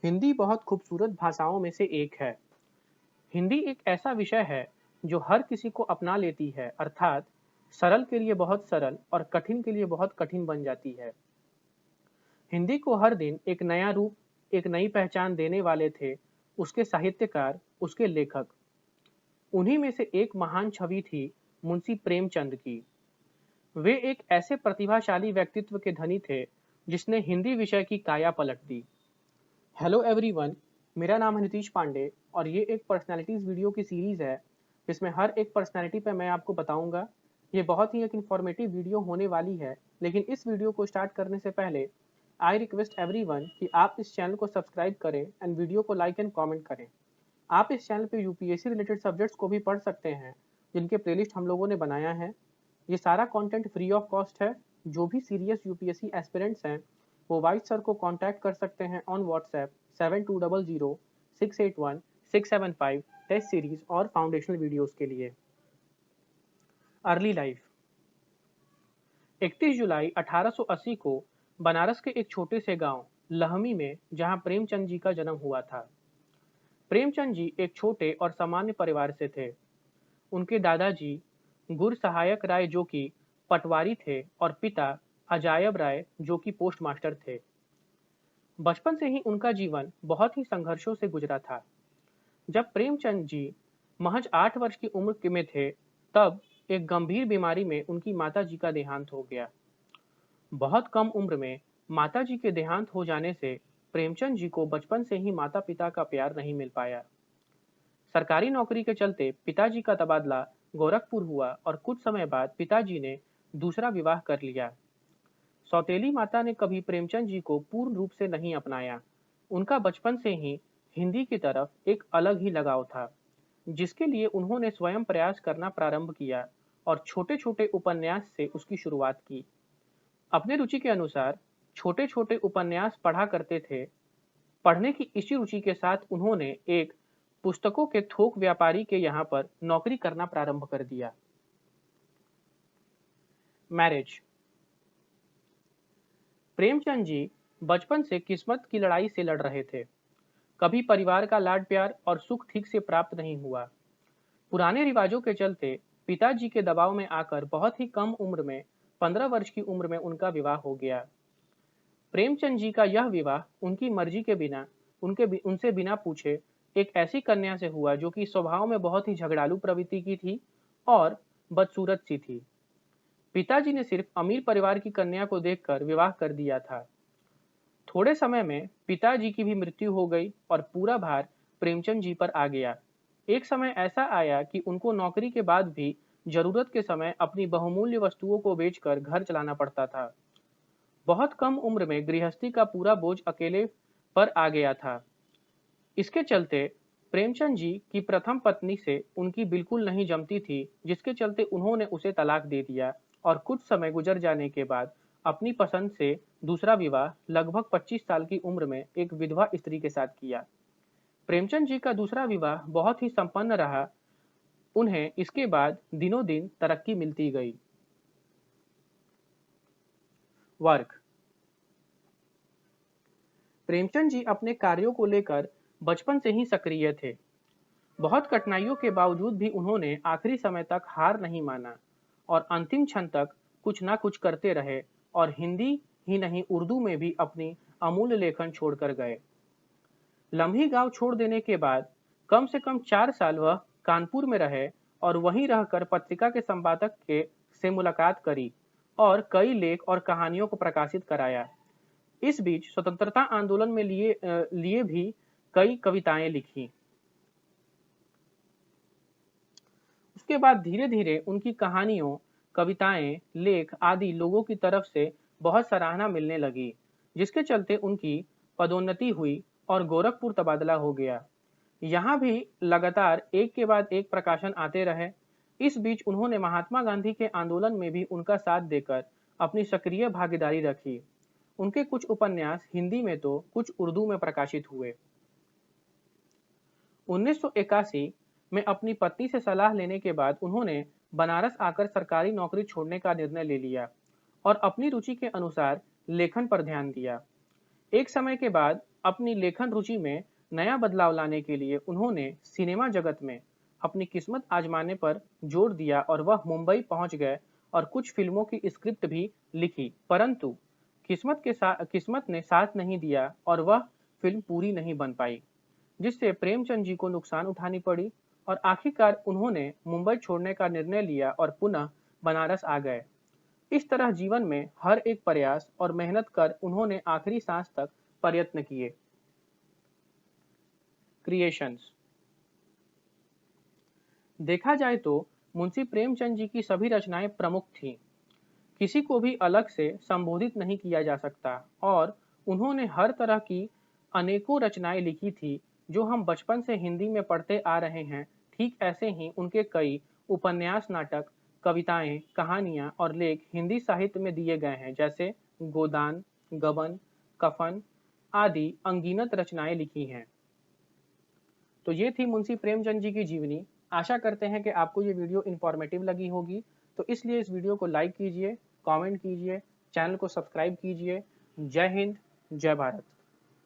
हिंदी बहुत खूबसूरत भाषाओं में से एक है। हिंदी एक ऐसा विषय है जो हर किसी को अपना लेती है, अर्थात सरल के लिए बहुत सरल और कठिन के लिए बहुत कठिन बन जाती है। हिंदी को हर दिन एक नया रूप, एक नई पहचान देने वाले थे उसके साहित्यकार, उसके लेखक। उन्हीं में से एक महान छवि थी मुंशी प्रेमचंद की। वे एक ऐसे प्रतिभाशाली व्यक्तित्व के धनी थे जिसने हिंदी विषय की काया पलट दी। हेलो एवरीवन, मेरा नाम है नीतीश पांडे और ये एक पर्सनालिटीज़ वीडियो की सीरीज़ है जिसमें हर एक पर्सनालिटी पे मैं आपको बताऊंगा। ये बहुत ही एक इन्फॉर्मेटिव वीडियो होने वाली है, लेकिन इस वीडियो को स्टार्ट करने से पहले आई रिक्वेस्ट एवरीवन कि आप इस चैनल को सब्सक्राइब करें एंड वीडियो को लाइक एंड कमेंट करें। आप इस चैनल पे यूपीएससी रिलेटेड सब्जेक्ट्स को भी पढ़ सकते हैं जिनके प्लेलिस्ट हम लोगों ने बनाया है। ये सारा कंटेंट फ्री ऑफ कॉस्ट है। जो भी सीरियस यूपीएससी एस्पिरेंट्स हैं वो वाइस सर को कांटेक्ट कर सकते हैं ऑन व्हाट्सएप 7200 681 675 टेस्ट सीरीज और फाउंडेशनल वीडियोस के लिए। Early life. 31 जुलाई 1880 को बनारस के एक छोटे से गांव लहमी में जहां प्रेमचंद जी का जन्म हुआ था। प्रेमचंद जी एक छोटे और सामान्य परिवार से थे। उनके दादाजी गुर सहायक राय जो कि पटवारी थे और पिता अजायब राय जो कि पोस्ट मास्टर थे। बचपन से ही उनका जीवन बहुत ही संघर्षों से गुजरा था। जब प्रेमचंद जी महज 8 वर्ष की उम्र में थे, तब एक गंभीर बीमारी में उनकी माता जी का देहांत हो गया। बहुत कम उम्र में माता जी के देहांत हो जाने से प्रेमचंद जी को बचपन से ही माता पिता का प्यार नहीं मिल पाया। सरकारी नौकरी के चलते पिताजी का तबादला गोरखपुर हुआ और कुछ समय बाद पिताजी ने दूसरा विवाह कर लिया। सौतेली माता ने कभी प्रेमचंद जी को पूर्ण रूप से नहीं अपनाया। उनका बचपन से ही हिंदी की तरफ एक अलग ही लगाव था, जिसके लिए उन्होंने स्वयं प्रयास करना प्रारंभ किया और छोटे छोटे उपन्यास से उसकी शुरुआत की। अपने रुचि के अनुसार छोटे छोटे उपन्यास पढ़ा करते थे। पढ़ने की इसी रुचि के साथ उन्होंने एक पुस्तकों के थोक व्यापारी के यहाँ पर नौकरी करना प्रारंभ कर दिया। मैरिज। प्रेमचंद जी बचपन से किस्मत की लड़ाई से लड़ रहे थे। कभी परिवार का लाड प्यार और सुख ठीक से प्राप्त नहीं हुआ। पुराने रिवाजों के चलते पिताजी के दबाव में आकर बहुत ही कम उम्र में 15 वर्ष की उम्र में उनका विवाह हो गया। प्रेमचंद जी का यह विवाह उनकी मर्जी के बिना, उनसे बिना पूछे एक ऐसी कन्या से हुआ जो कि स्वभाव में बहुत ही झगड़ालू प्रवृत्ति की थी और बदसूरत सी थी। पिताजी ने सिर्फ अमीर परिवार की कन्या को देखकर विवाह कर दिया था। थोड़े समय में पिताजी की भी मृत्यु हो गई और पूरा भार प्रेमचंद जी पर आ गया। एक समय ऐसा आया कि उनको नौकरी के बाद भी जरूरत के समय अपनी बहुमूल्य वस्तुओं को बेचकर घर चलाना पड़ता था। बहुत कम उम्र में गृहस्थी का पूरा बोझ अकेले पर आ गया था। इसके चलते प्रेमचंद जी की प्रथम पत्नी से उनकी बिल्कुल नहीं जमती थी, जिसके चलते उन्होंने उसे तलाक दे दिया और कुछ समय गुजर जाने के बाद अपनी पसंद से दूसरा विवाह लगभग 25 साल की उम्र में एक विधवा स्त्री के साथ किया। प्रेमचंद जी का दूसरा विवाह बहुत ही संपन्न रहा। उन्हें इसके बाद दिनों दिन तरक्की मिलती गई। वर्क। प्रेमचंद जी अपने कार्यों को लेकर बचपन से ही सक्रिय थे। बहुत कठिनाइयों के बावजूद भी उन्होंने आखिरी समय तक हार नहीं माना और अंतिम क्षण तक कुछ ना कुछ करते रहे और हिंदी ही नहीं उर्दू में भी अपनी अमूल्य लेखन छोड़कर गए। लम्ही गांव छोड़ देने के बाद कम से कम 4 साल वह कानपुर में रहे और वहीं रहकर पत्रिका के संपादक के से मुलाकात करी और कई लेख और कहानियों को प्रकाशित कराया। इस बीच स्वतंत्रता आंदोलन में लिए भी कई कविताएं लिखी। उसके बाद धीरे धीरे उनकी कहानियों, कविताएं, लेख आदि लोगों की तरफ से बहुत सराहना मिलने लगी, जिसके चलते उनकी पदोन्नति हुई और गोरखपुर तबादला हो गया। यहाँ भी लगातार एक के बाद एक प्रकाशन आते रहे। इस बीच उन्होंने महात्मा गांधी के आंदोलन में भी उनका साथ देकर अपनी सक्रिय भागीदारी रखी। उनके कुछ उपन्यास हिंदी में तो कुछ उर्दू में प्रकाशित हुए। 1981 में अपनी पत्नी से सलाह लेने के बाद उन्होंने बनारस आकर सरकारी नौकरी छोड़ने का निर्णय ले लिया और अपनी रुचि के अनुसार लेखन पर ध्यान दिया। एक समय के बाद अपनी लेखन रुचि में नया बदलाव लाने के लिए उन्होंने सिनेमा जगत में अपनी किस्मत आजमाने पर जोर दिया और वह मुंबई पहुंच गए और कुछ फिल्मों की स्क्रिप्ट भी लिखी, परंतु किस्मत ने साथ नहीं दिया और वह फिल्म पूरी नहीं बन पाई, जिससे प्रेमचंद जी को नुकसान उठानी पड़ी और आखिरकार उन्होंने मुंबई छोड़ने का निर्णय लिया और पुनः बनारस आ गए। इस तरह जीवन में हर एक प्रयास और मेहनत कर उन्होंने आखिरी सांस तक प्रयत्न किए। क्रिएशंस। देखा जाए तो मुंशी प्रेमचंद जी की सभी रचनाएं प्रमुख थीं, किसी को भी अलग से संबोधित नहीं किया जा सकता और उन्होंने हर तरह की अनेकों रचनाएं लिखी थी जो हम बचपन से हिंदी में पढ़ते आ रहे हैं। ठीक ऐसे ही उनके कई उपन्यास, नाटक, कविताएं, कहानियां और लेख हिंदी साहित्य में दिए गए हैं, जैसे गोदान, गबन, कफन आदि अनगिनत रचनाएं लिखी हैं। तो ये थी मुंशी प्रेमचंद जी की जीवनी। आशा करते हैं कि आपको ये वीडियो इन्फॉर्मेटिव लगी होगी, तो इसलिए इस वीडियो को लाइक कीजिए, कमेंट कीजिए, चैनल को सब्सक्राइब कीजिए। जय हिंद, जय भारत।